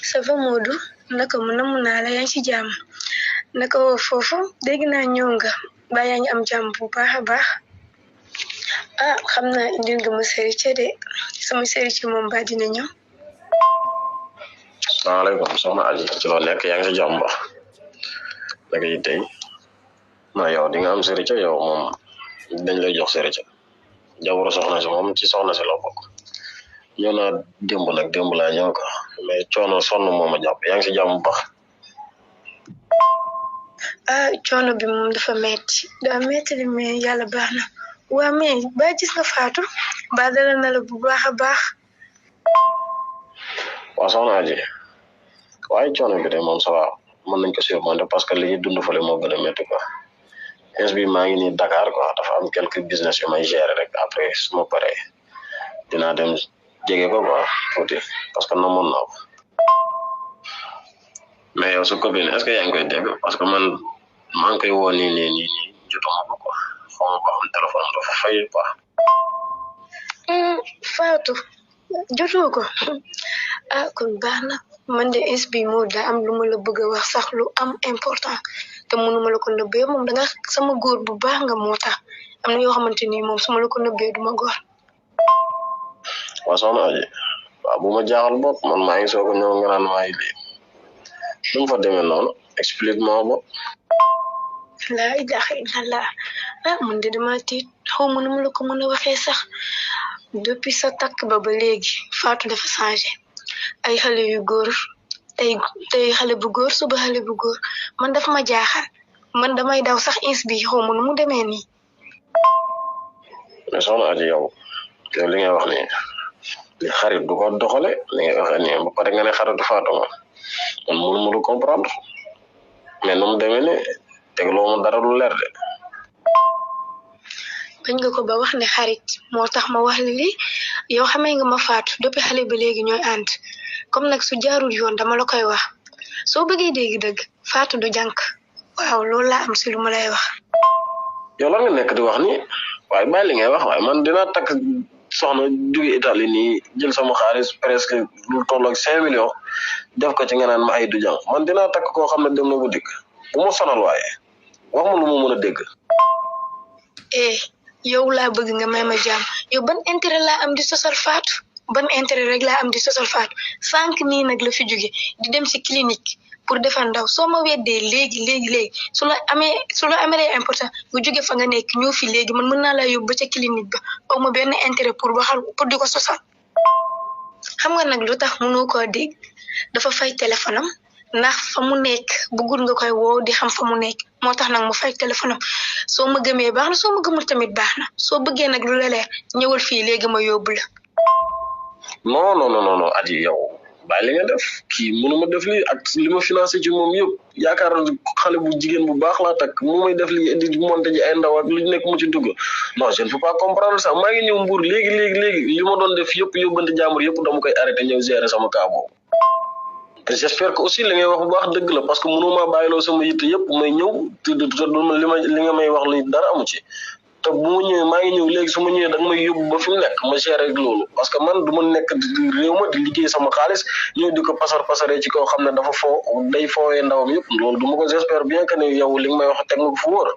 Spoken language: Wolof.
ça va Modou naka mu namm naa la yaa ngi ci jàmm naka woo foofu dégg naa ñëw nga ba yaa ngi am jàmm bu baax a baax xam naa indil nga ma sëriñ de sama sëriñ moom ba dina ñëw. salaamaaleykum soxna Aji ci loo nekk yaa ngi ci jàmm ba naka yi tey ma yow di nga am sëriñ yow moom dañ lay jox sëriñ jabaru soxna si moom ci soxna si la bokk ñëw naa démb laa ñëw ko mais coono sonn moom a jàpp yaa ngi ci jàmm bu baax. coono bi moom dafa metti li mais yàlla baax na waa mais ba gis nga Fatou ba dalal na la bu baax a baax. waaw soxna Aji waaye coono bi de moom ça va mën nañ ko surmonter parce que li ñuy dund fële moo gën a métti quoi ins bi maa ngi nii Dakar quoi dafa am quelques business yu may gérer rek après su ma paree dinaa dem jege ko quoi tuuti parce que namoon naa ko mais yow su copine est-ce que yaa ngi koy dégg parce que man maa ngi koy woo nii jotuma ko quoi xaw ma ko am téléphone dafa fay quoi. Fatou jotoo ko kon baax na man de ins bi moo da am lu ma la bëgg a wax sax lu am important te mënuma la ko nëbbee moom danga sama góor bu baax nga moo tax am na yoo xamante ni moom su ma la ko nëbbee duma góor. waaw soxna Aji waaw bu ma jaaxal bopp man maa ngi soog a ñëw nga naan maa ngi lii lu mu fa demee noonu explique ma bopp. laa ilaha illallah man de dama tiit xaw ma nu ma la ko mën a waxee sax depuis sa takk ba léegi Fatou dafa changé ay xale yu góor tey xale bu góor suba xale bu góor man dafa ma jaaxal man damay daw sax ins bi xaw ma nu mu demee nii. mais soxna Aji yow li ngay wax nii li xarit du ko doxale li ngay waxee nii ba pare nga ne xaritu Fatou man mënu ma comprendre mais nu mu demee ne tegloo ma dara lu leer de. bañ nga ko ba wax ne xarit moo tax ma wax li yow xamee nga ma Fatou depuis xale ba léegi ñooy ànd comme nag su jaarul yoon dama la koy wax soo bëggee dégg dëgg Fatou du jànk waaw loolu laa am si lu ma lay wax. yow lan nga nekk di wax nii waaye bàyyi li ngay wax waaye man dinaa takk soxna jóge Italie nii jël sama xaalis presque lu tolloog 5 millions def ko ci nga naan ma ay du jànk man dinaa takk koo xam ne dem na bu dikk bu ma sonal waaye wax ma lu mu mën a dégg. yow laa bëgg nga may ma jàmm yow ban intérêt laa am di sosal Fatou ban intérêt rek laa am di sosal Fatou sànq nii nag la fi jóge di dem si clinique pour defar ndaw soo ma weddee léegi su la amee important nga jóge fa nga nekk ñëw fi léegi man mën naa laa yóbbu ba ca clinique ba aw ma benn intérêt pour di ko sosal xam nga nag lu tax mënoo koo dégg dafa fay téléphone am ndax fa mu nekk bëggul nga koy woo di xam fa mu nekk moo tax nag mu fay téléphone am soo ma gëmee baax na soo ma gëmul tamit baax na soo bëggee nag lu la leer ñëwal fii léegi ma yóbbu la. non Aji yow bàyyi li nga def kii mënuma def lii ak li ma financé ci moom yëpp yaakaar xale bu jigéen bu baax laa takk mu may def lii di monté ji ay ndaw ak lu nekk mu ci dugg non je ne peux pas comprendre ça maa ngi ñëw Mbour léegi li ma doon def yëpp yóbbante jàmbur yëpp dama koy arrêté ñëw gérer sama cas boobu. te j'espère que aussi li ngay wax bu baax dëgg la parce que mënuma bàyyiloo sama yitte yëpp may ñëw te li nga may wax li dara amu ci te bu ma ñëwee maa ngi ñëw léegi su ma ñëwee da nga may yóbbu ba fi mu nekk ma gérer ak loolu parce que man du ma nekk réew ma di liggéey sama xaalis ñëw di ko pasaree ci koo xam ne dafa day foowee ndawam yëpp loolu du ma ko j'espère bien que ne yow li nga may wax teg nga ko fu wóor